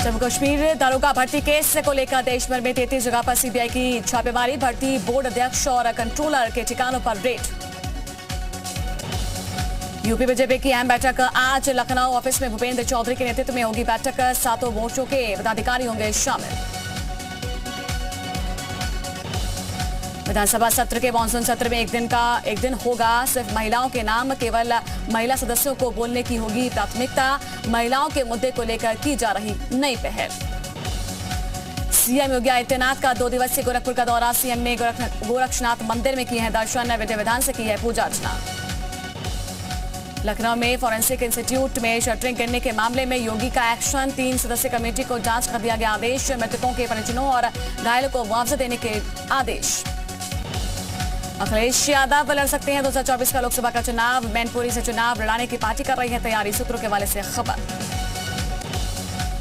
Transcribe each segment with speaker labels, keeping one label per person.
Speaker 1: जम्मू कश्मीर दारोगा भर्ती केस को लेकर देश भर में 33 जगह पर सीबीआई की छापेमारी। भर्ती बोर्ड अध्यक्ष और कंट्रोलर के ठिकानों पर रेड। यूपी बीजेपी की अहम बैठक आज लखनऊ ऑफिस में भूपेंद्र चौधरी के नेतृत्व में होगी बैठक। 7 मोर्चों के पदाधिकारी होंगे शामिल। विधानसभा सत्र के मानसून सत्र में एक दिन होगा सिर्फ महिलाओं के नाम। केवल महिला सदस्यों को बोलने की होगी प्राथमिकता। महिलाओं के मुद्दे को लेकर की जा रही नई पहल। सीएम योगी आदित्यनाथ का 2 दिवसीय गोरखपुर का दौरा। सीएम ने गोरक्षनाथ मंदिर में की है दर्शन। विधि विधान से की है पूजा अर्चना। लखनऊ में फॉरेंसिक इंस्टीट्यूट में शटरिंग गिरने के मामले में योगी का एक्शन। 3 सदस्यीय कमेटी को जांच कर दिया गया आदेश। मृतकों के परिजनों और घायलों को मुआवजा देने के आदेश। अखिलेश यादव लड़ सकते हैं 2024 का लोकसभा का चुनाव। मैनपुरी से चुनाव लड़ाने की पार्टी कर रही है तैयारी। सूत्रों के हवाले से खबर।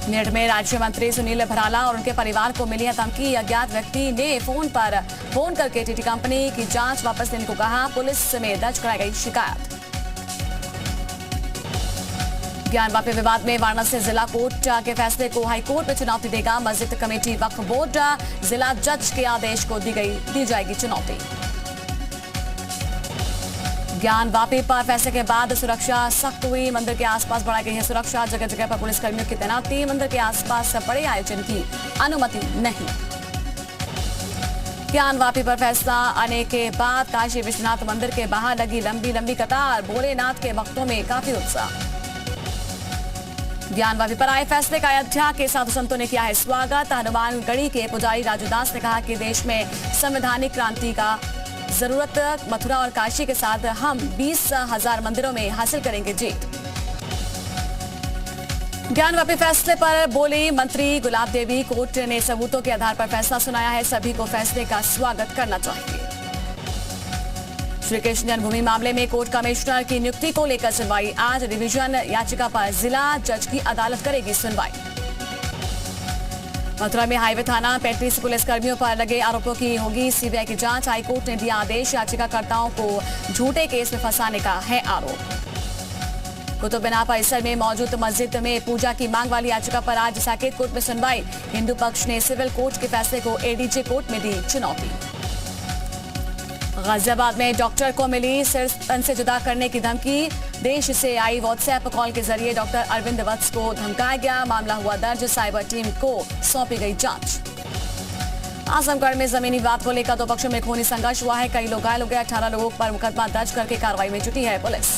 Speaker 1: मेरठ में राज्य मंत्री सुनील भराला और उनके परिवार को मिली है धमकी। अज्ञात व्यक्ति ने फोन करके टीटी कंपनी की जांच वापस लेने को कहा। पुलिस में दर्ज कराई गई शिकायत। ज्ञानवापी विवाद में वाराणसी जिला कोर्ट के फैसले को हाईकोर्ट में चुनौती देगा मस्जिद कमेटी वक्फ बोर्ड। जिला जज के आदेश को दी जाएगी चुनौती। ज्ञानवापी पर फैसले के बाद सुरक्षा सख्त हुई। मंदिर के आसपास बढ़ाई गई है सुरक्षा। जगह जगह पर पुलिसकर्मियों की तैनाती। मंदिर के आसपास बड़े आयोजन की अनुमति नहीं। ज्ञानवापी पर फैसला आने के बाद काशी विश्वनाथ मंदिर के बाहर लगी लंबी कतार। भोलेनाथ के भक्तों में काफी उत्साह। ज्ञानवापी पर आए फैसले का अयोध्या के साधु संतों ने किया है स्वागत। हनुमानगढ़ी के पुजारी राजू दास ने कहा कि देश में संवैधानिक क्रांति का जरूरत। मथुरा और काशी के साथ हम 20,000 मंदिरों में हासिल करेंगे जीत। ज्ञानवापी फैसले पर बोली मंत्री गुलाब देवी। कोर्ट ने सबूतों के आधार पर फैसला सुनाया है। सभी को फैसले का स्वागत करना चाहिए। श्री कृष्ण जन्मभूमि मामले में कोर्ट कमिश्नर की नियुक्ति को लेकर सुनवाई। आज रिवीजन याचिका पर जिला जज की अदालत करेगी सुनवाई। मथुरा में हाईवे थाना 35 पुलिसकर्मियों पर लगे आरोपों की होगी सीबीआई की जांच। हाईकोर्ट ने दिया आदेश। याचिकाकर्ताओं को झूठे केस में फंसाने का है आरोप। कुतुबमीनार परिसर में मौजूद मस्जिद में पूजा की मांग वाली याचिका पर आज साकेत कोर्ट में सुनवाई। हिंदू पक्ष ने सिविल कोर्ट के फैसले को एडीजे कोर्ट में दी चुनौती। गाजियाबाद में डॉक्टर को मिली सिर तन से जुदा करने की धमकी। देश से आई व्हाट्सएप कॉल के जरिए डॉक्टर अरविंद वत्स को धमकाया गया। मामला हुआ दर्ज। साइबर टीम को सौंपी गई जांच। आजमगढ़ में जमीनी विवाद को लेकर 2 पक्षों में खूनी संघर्ष हुआ है। कई लोग घायल हो गए। 18 लोगों पर मुकदमा दर्ज करके कार्रवाई में जुटी है पुलिस।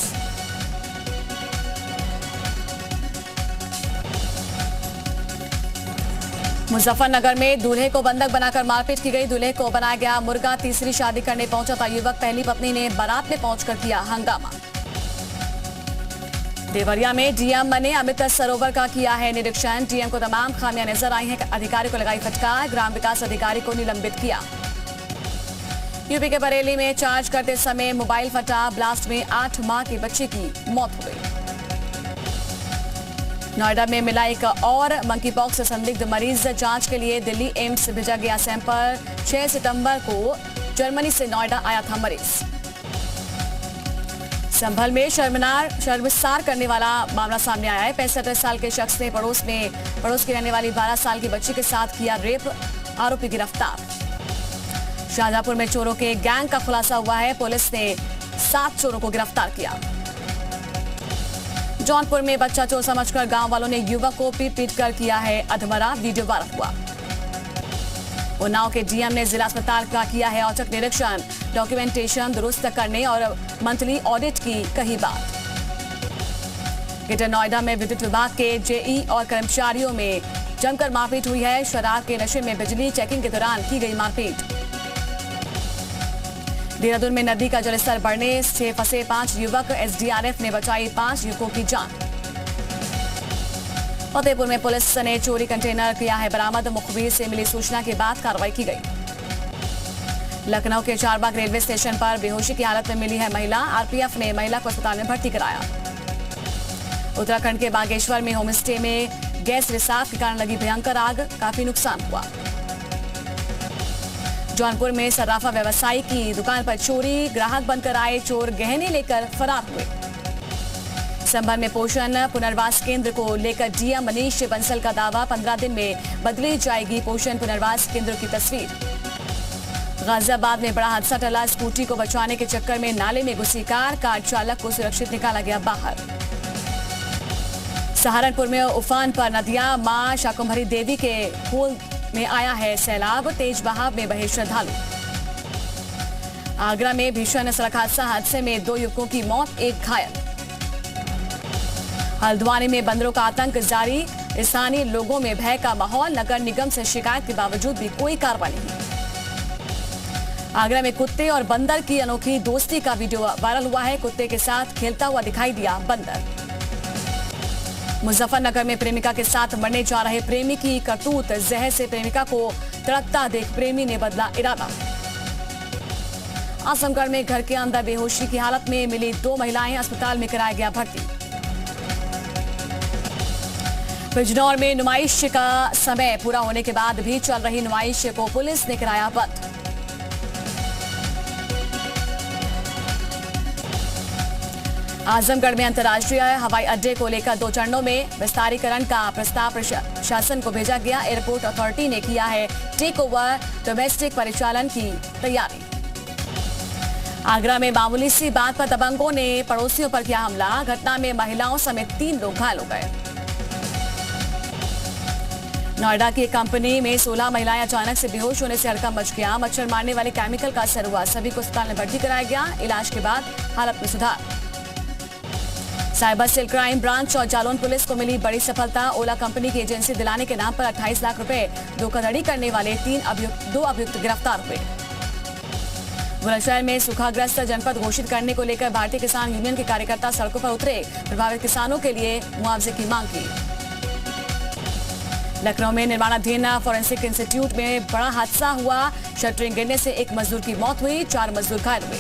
Speaker 1: मुजफ्फरनगर में दूल्हे को बंधक बनाकर मारपीट की गई। दूल्हे को बनाया गया मुर्गा। तीसरी शादी करने पहुंचा था युवक। पहली पत्नी ने बारात में पहुंचकर किया हंगामा। देवरिया में डीएम ने अमृत सरोवर का किया है निरीक्षण। डीएम को तमाम खामियां नजर आई हैं। अधिकारी को लगाई फटकार। ग्राम विकास अधिकारी को निलंबित किया। यूपी के बरेली में चार्ज करते समय मोबाइल फटा। ब्लास्ट में 8 माह की बच्ची की मौत हो गई। नोएडा में मिला एक और मंकी पॉक्स से संदिग्ध मरीज। जांच के लिए दिल्ली एम्स भेजा गया सैंपल। 6 सितंबर को जर्मनी से नोएडा आया था मरीज। संभल में शर्मसार करने वाला मामला सामने आया है। 65 साल के शख्स ने पड़ोस की रहने वाली 12 साल की बच्ची के साथ किया रेप। आरोपी गिरफ्तार। शाहजहांपुर में चोरों के गैंग का खुलासा हुआ है। पुलिस ने 7 चोरों को गिरफ्तार किया। जौनपुर में बच्चा चोर समझकर गांव वालों ने युवक को पीट कर किया है अधमरा। वीडियो वायरल हुआ। उन्नाव के डीएम ने जिला अस्पताल का किया है औचक निरीक्षण। डॉक्यूमेंटेशन दुरुस्त करने और मंथली ऑडिट की कही बात। ग्रेटर नोएडा में विद्युत विभाग के जेई और कर्मचारियों में जमकर मारपीट हुई है। शराब के नशे में बिजली चेकिंग के दौरान की गई मारपीट। देहरादून में नदी का जलस्तर बढ़ने से फंसे 5 युवक। एसडीआरएफ ने बचाई 5 युवकों की जान। फतेहपुर में पुलिस ने चोरी कंटेनर किया है बरामद। मुखबिर से मिली सूचना के बाद कार्रवाई की गई। लखनऊ के चारबाग रेलवे स्टेशन पर बेहोशी की हालत में मिली है महिला। आरपीएफ ने महिला को अस्पताल में भर्ती कराया। उत्तराखंड के बागेश्वर में होमस्टे में गैस रिसाव के कारण लगी भयंकर आग। काफी नुकसान हुआ। जौनपुर में सर्राफा व्यवसायी की दुकान पर चोरी। ग्राहक बनकर आए चोर गहने लेकर फरार हुए। संभल में पोषण पुनर्वास केंद्र को लेकर डीएम मनीष बंसल का दावा, 15 दिन में बदली जाएगी पोषण पुनर्वास केंद्र की तस्वीर। गाजियाबाद में बड़ा हादसा टला, स्कूटी को बचाने के चक्कर में नाले में घुसी कार चालक को सुरक्षित निकाला गया बाहर। सहारनपुर में उफान पर नदियां, मां शाकुंभरी देवी के पुल में आया है सैलाब, तेज बहाव में बहे श्रद्धालु। आगरा में भीषण सड़क हादसे में 2 युवकों की मौत, 1 घायल। हल्द्वानी में बंदरों का आतंक जारी, स्थानीय लोगों में भय का माहौल, नगर निगम से शिकायत के बावजूद भी कोई कार्रवाई नहीं। आगरा में कुत्ते और बंदर की अनोखी दोस्ती का वीडियो वायरल हुआ है, कुत्ते के साथ खेलता हुआ दिखाई दिया बंदर। मुजफ्फरनगर में प्रेमिका के साथ मरने जा रहे प्रेमी की करतूत, जहर से प्रेमिका को तड़पता देख प्रेमी ने बदला इरादा। आजमगढ़ में घर के अंदर बेहोशी की हालत में मिली 2 महिलाएं, अस्पताल में कराया गया भर्ती। बिजनौर में नुमाइश का समय पूरा होने के बाद भी चल रही नुमाइश को पुलिस ने कराया बंद। आजमगढ़ में अंतर्राष्ट्रीय हवाई अड्डे को लेकर 2 चरणों में विस्तारीकरण का प्रस्ताव प्रशासन को भेजा गया। एयरपोर्ट अथॉरिटी ने किया है टेक ओवर, डोमेस्टिक परिचालन की तैयारी। आगरा में मामूली सी बात पर दबंगों ने पड़ोसियों पर किया हमला, घटना में महिलाओं समेत 3 लोग घायल हो गए। नोएडा की एक कंपनी में 16 महिलाएं अचानक से बेहोश होने से हड़कंप मच गया। मच्छर मारने वाले केमिकल का असर हुआ, सभी को अस्पताल में भर्ती कराया गया, इलाज के बाद हालत में सुधार। साइबर सेल क्राइम ब्रांच और जालौन पुलिस को मिली बड़ी सफलता, ओला कंपनी की एजेंसी दिलाने के नाम पर 28 लाख रुपए धोखाधड़ी करने वाले 2 अभियुक्त गिरफ्तार हुए। बुलंदशहर में सूखाग्रस्त जनपद घोषित करने को लेकर भारतीय किसान यूनियन के कार्यकर्ता सड़कों पर उतरे, प्रभावित किसानों के लिए मुआवजे की मांग की। लखनऊ में निर्माणाधीन फॉरेंसिक इंस्टीट्यूट में बड़ा हादसा हुआ, शटरिंग गिरने से 1 मजदूर की मौत हुई, 4 मजदूर घायल हुए।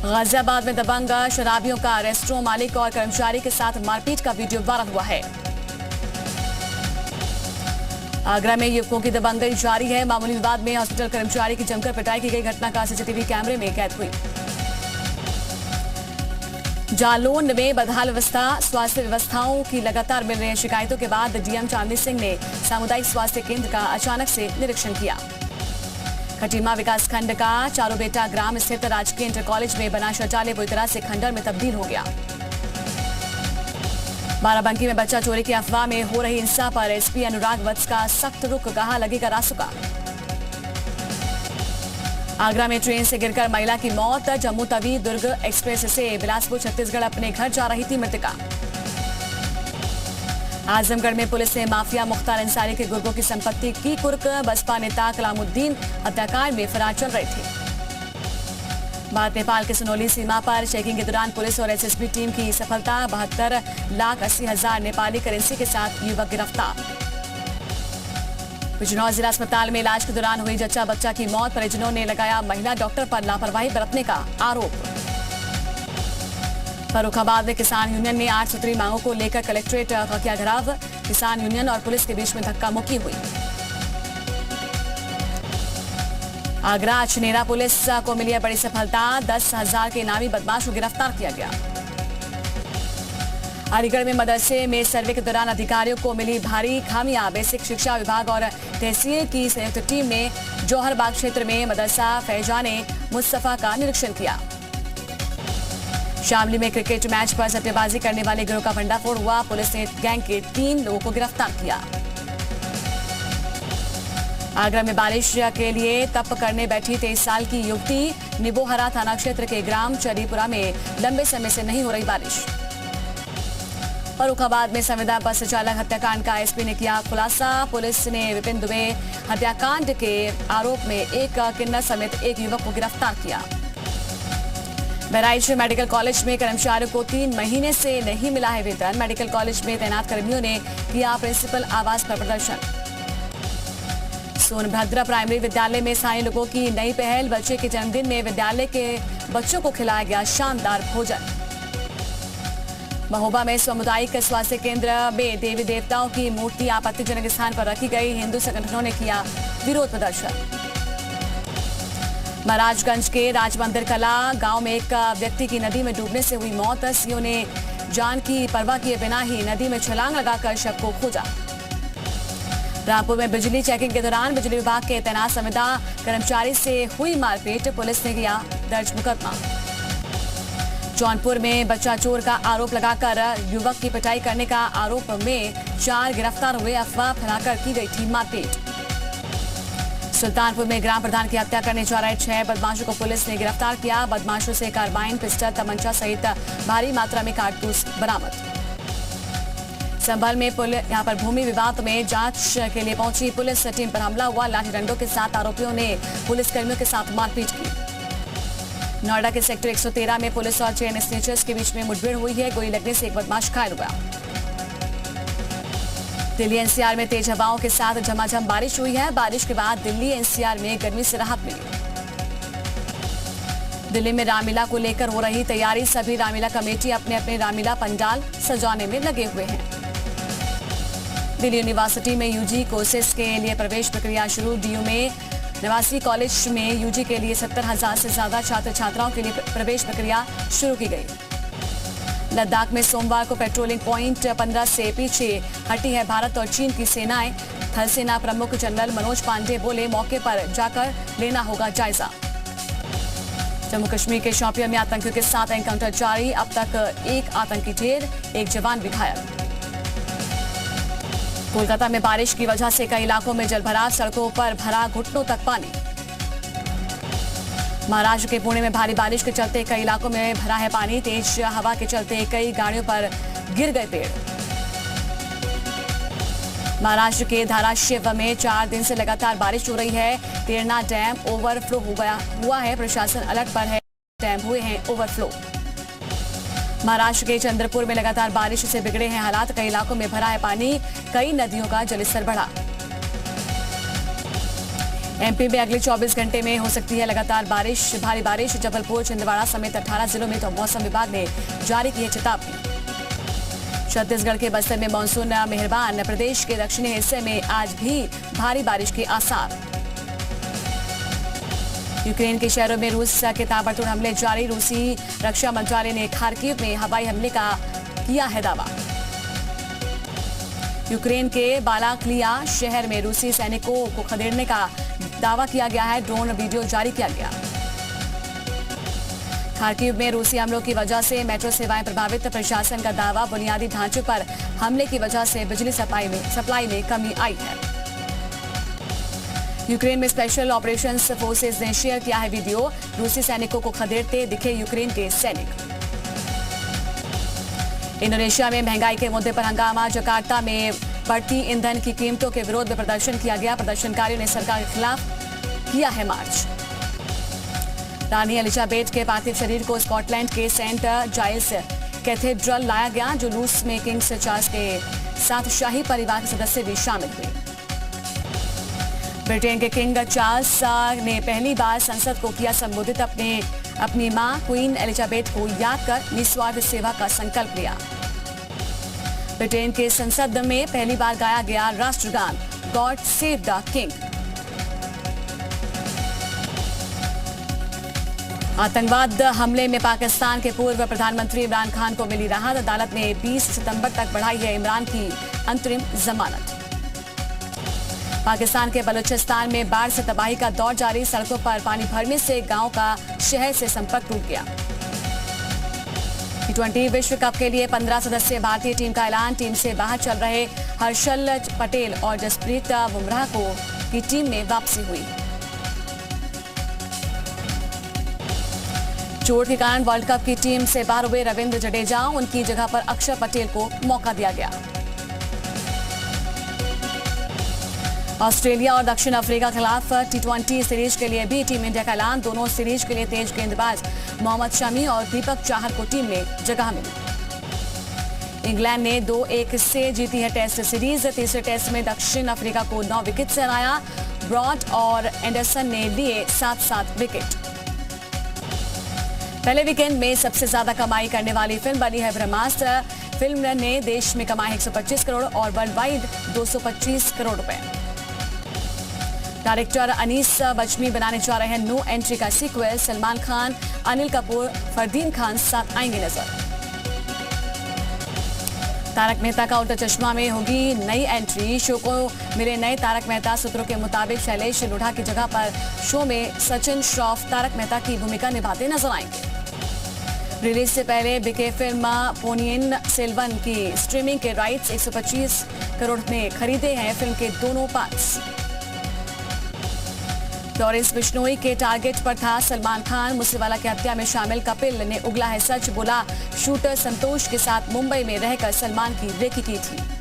Speaker 1: गाजियाबाद में दबंग शराबियों का रेस्टोरेंट मालिक और कर्मचारी के साथ मारपीट का वीडियो वायरल हुआ है। आगरा में युवकों की दबंगई जारी है, मामूली विवाद में हॉस्पिटल कर्मचारी की जमकर पिटाई की गई, घटना का सीसीटीवी कैमरे में कैद हुई। जालौन में बदहाल व्यवस्था, स्वास्थ्य व्यवस्थाओं की लगातार मिल रही शिकायतों के बाद डीएम चांदनी सिंह ने सामुदायिक स्वास्थ्य केंद्र का अचानक से निरीक्षण किया। खटीमा विकासखंड का चारोबेटा ग्राम स्थित राजकीय इंटर कॉलेज में बना शौचालय बुरी तरह से खंडर में तब्दील हो गया। बाराबंकी में बच्चा चोरी की अफवाह में हो रही हिंसा पर एसपी अनुराग वत्स का सख्त रुख, कहा लगेगा रासुका। आगरा में ट्रेन से गिरकर महिला की मौत, जम्मू तवी दुर्ग एक्सप्रेस से बिलासपुर छत्तीसगढ़ अपने घर जा रही थी मृतका। आजमगढ़ में पुलिस ने माफिया मुख्तार अंसारी के गुर्गों की संपत्ति की कुर्क, बसपा नेता कलामुद्दीन हत्याकांड में फरार चल रहे थे। भारत नेपाल के सुनौली सीमा पर चेकिंग के दौरान पुलिस और एसएसबी टीम की सफलता, 72,80,000 नेपाली करेंसी के साथ युवक गिरफ्तार। बिजनौर जिला अस्पताल में इलाज के दौरान हुई जच्चा बच्चा की मौत, परिजनों ने लगाया महिला डॉक्टर पर लापरवाही बरतने का आरोप। फर्रुखाबाद में किसान यूनियन ने 8 सूत्री मांगों को लेकर कलेक्ट्रेट का किया घेराव, किसान यूनियन और पुलिस के बीच में धक्का मुक्की हुई। आगरा छनेरा पुलिस को मिली है बड़ी सफलता, 10,000 के इनामी बदमाश को गिरफ्तार किया गया। अलीगढ़ में मदरसे में सर्वे के दौरान अधिकारियों को मिली भारी खामियां, बेसिक शिक्षा विभाग और तहसील की संयुक्त टीम ने जौहरबाग क्षेत्र में मदरसा फैजाने मुस्तफा का निरीक्षण किया। शामली में क्रिकेट मैच पर सट्टेबाजी करने वाले गिरोह का भंडाफोड़ हुआ, पुलिस ने गैंग के 3 लोगों को गिरफ्तार किया। आगरा में बारिश के लिए तप करने बैठी 23 साल की युवती, निबोहरा थाना क्षेत्र के ग्राम चरीपुरा में लंबे समय से नहीं हो रही बारिश। फर्रुखाबाद में संविदा बस चालक हत्याकांड का एसपी ने किया खुलासा, पुलिस ने विपिन दुबे हत्याकांड के आरोप में एक किन्नर समेत 1 युवक को गिरफ्तार किया। बहराइच मेडिकल कॉलेज में कर्मचारियों को 3 महीने से नहीं मिला है वेतन, मेडिकल कॉलेज में तैनात कर्मियों ने किया प्रिंसिपल आवास पर प्रदर्शन। सोनभद्र प्राइमरी विद्यालय में स्थानीय लोगों की नई पहल, बच्चे के जन्मदिन में विद्यालय के बच्चों को खिलाया गया शानदार भोजन। महोबा में सामुदायिक स्वास्थ्य केंद्र में देवी देवताओं की मूर्ति आपत्तिजनक स्थान पर रखी गई, हिंदू संगठनों ने किया विरोध प्रदर्शन। महाराजगंज के राजमंदिर कला गांव में एक व्यक्ति की नदी में डूबने से हुई मौत। सीओ ने जान की परवाह किए बिना ही नदी में छलांग लगाकर शव को खोजा। रामपुर में बिजली चेकिंग के दौरान बिजली विभाग के तैनात संविदा कर्मचारी से हुई मारपीट, पुलिस ने किया दर्ज मुकदमा। जौनपुर में बच्चा चोर का आरोप लगाकर युवक की पिटाई करने का आरोप में 4 गिरफ्तार हुए। अफवाह फैलाकर की गई थी मारपीट। सुल्तानपुर में ग्राम प्रधान की हत्या करने जा रहे 6 बदमाशों को पुलिस ने गिरफ्तार किया। बदमाशों से कार्बाइन, पिस्टल, तमंचा सहित भारी मात्रा में कारतूस बरामद। संभल में यहां पर भूमि विवाद में जांच के लिए पहुंची पुलिस टीम पर हमला हुआ। लाठी डंडों के साथ आरोपियों ने पुलिसकर्मियों के साथ मारपीट की। नोएडा के सेक्टर 113 में पुलिस और चेन स्नेचर्स के बीच में मुठभेड़ हुई है। गोली लगने से एक बदमाश घायल हुआ। दिल्ली एनसीआर में तेज हवाओं के साथ झमाझम बारिश हुई है। बारिश के बाद दिल्ली एनसीआर में गर्मी से राहत मिली। दिल्ली में रामलीला को लेकर हो रही तैयारी, सभी रामलीला कमेटी अपने अपने रामलीला पंडाल सजाने में लगे हुए हैं। दिल्ली यूनिवर्सिटी में यूजी कोर्सेज के लिए प्रवेश प्रक्रिया शुरू। डीयू में निवासी कॉलेज में यूजी के लिए 70,000 से ज्यादा छात्र छात्राओं के लिए प्रवेश प्रक्रिया शुरू की गई। लद्दाख में सोमवार को पेट्रोलिंग पॉइंट 15 से पीछे हटी है भारत और चीन की सेनाएं। थल सेना प्रमुख जनरल मनोज पांडे बोले, मौके पर जाकर लेना होगा जायजा। जम्मू कश्मीर के शोपियां में आतंकियों के साथ एनकाउंटर जारी। अब तक 1 आतंकी ढेर, 1 जवान भी घायल। कोलकाता में बारिश की वजह से कई इलाकों में जलभराव, सड़कों पर भरा घुटनों तक पानी। महाराष्ट्र के पुणे में भारी बारिश के चलते कई इलाकों में भरा है पानी। तेज हवा के चलते कई गाड़ियों पर गिर गए पेड़। महाराष्ट्र के धाराशिव में 4 दिन से लगातार बारिश हो रही है। तेरना डैम ओवरफ्लो हुआ है। प्रशासन अलर्ट पर है, डैम हुए हैं ओवरफ्लो। महाराष्ट्र के चंद्रपुर में लगातार बारिश से बिगड़े हैं हालात। कई इलाकों में भरा है पानी, कई नदियों का जलस्तर बढ़ा। एमपी में अगले 24 घंटे में हो सकती है लगातार बारिश, भारी बारिश। जबलपुर, छिंदवाड़ा समेत 18 जिलों में तो मौसम विभाग ने जारी की है चेतावनी। छत्तीसगढ़ के बस्तर में मानसून मेहरबान। प्रदेश के दक्षिणी हिस्से में आज भी भारी बारिश के आसार। यूक्रेन के शहरों में रूस के ताबड़तोड़ हमले जारी। रूसी रक्षा मंत्रालय ने खार्किव में हवाई हमले का किया है दावा। यूक्रेन के बालाक्लिया शहर में रूसी सैनिकों को खदेड़ने का दावा किया गया है। ड्रोन वीडियो जारी किया गया। खार्किव में रूसी हमलों की वजह से मेट्रो सेवाएं प्रभावित। प्रशासन का दावा, बुनियादी ढांचे पर हमले की वजह से बिजली सप्लाई में कमी आई है। यूक्रेन में स्पेशल ऑपरेशंस फोर्सेज ने शेयर किया है वीडियो। रूसी सैनिकों को खदेड़ते दिखे यूक्रेन के सैनिक। इंडोनेशिया में महंगाई के मुद्दे पर हंगामा। जकार्ता में बढ़ती ईंधन की कीमतों के विरोध में प्रदर्शन किया गया। प्रदर्शनकारियों ने सरकार के खिलाफ किया है मार्च। रानी एलिजाबेथ के पार्थिव शरीर को स्कॉटलैंड के सेंट जाइल्स कैथेड्रल लाया गया। जुलूस में किंग्स चार्ल्स के साथ शाही परिवार के सदस्य भी शामिल हुए। ब्रिटेन के किंग चार्ल्स ने पहली बार संसद को किया संबोधित। अपनी मां क्वीन एलिजाबेथ को याद कर निस्वार्थ सेवा का संकल्प लिया। ब्रिटेन के संसद में पहली बार गाया गया राष्ट्रगान गॉड सेव द किंग। आतंकवाद हमले में पाकिस्तान के पूर्व प्रधानमंत्री इमरान खान को मिली राहत। अदालत ने 20 सितंबर तक बढ़ाई है इमरान की अंतरिम जमानत। पाकिस्तान के बलूचिस्तान में बाढ़ से तबाही का दौर जारी। सड़कों पर पानी भरने से गांव का शहर से संपर्क टूट गया। T20 विश्व कप के लिए 15 सदस्यीय भारतीय टीम का ऐलान। टीम से बाहर चल रहे हर्षल पटेल और जसप्रीत बुमराह की टीम में वापसी हुई। चोट के कारण वर्ल्ड कप की टीम से बाहर हुए रविंद्र जडेजा। उनकी जगह पर अक्षर पटेल को मौका दिया गया। ऑस्ट्रेलिया और दक्षिण अफ्रीका के खिलाफ T20 सीरीज के लिए भी टीम इंडिया का ऐलान। दोनों सीरीज के लिए तेज गेंदबाज मोहम्मद शमी और दीपक चाहर को टीम में जगह मिली। इंग्लैंड ने 2-1 से जीती है टेस्ट सीरीज। तीसरे टेस्ट में दक्षिण अफ्रीका को 9 विकेट से हराया। ब्रॉड और एंडरसन ने लिए 7-7 विकेट। पहले वीकेंड में सबसे ज्यादा कमाई करने वाली फिल्म बनी है ब्रह्मास्त्र। फिल्म ने देश में कमाए 125 करोड़ और वर्ल्ड वाइड 225 करोड़ रुपए। डायरेक्टर अनीस बचमी बनाने जा रहे हैं नो एंट्री का सीक्वल। सलमान खान, अनिल कपूर, फरदीन खान साथ आएंगे नजर। तारक मेहता का उल्टा चश्मा में होगी नई एंट्री। शो को मिले नए तारक मेहता सूत्रों के मुताबिक शैलेश लोढ़ा की जगह पर शो में सचिन श्रॉफ तारक मेहता की भूमिका निभाते नजर आएंगे। रिलीज से पहले बिके फिल्म पोनियन सेल्वन की स्ट्रीमिंग के राइट्स 125 करोड़ में खरीदे हैं फिल्म के दोनों पार्ट्स। लॉरेंस बिश्नोई के टारगेट पर था सलमान खान। मूसेवाला की हत्या में शामिल कपिल ने उगला है सच, बोला शूटर संतोष के साथ मुंबई में रहकर सलमान की रेकी की थी।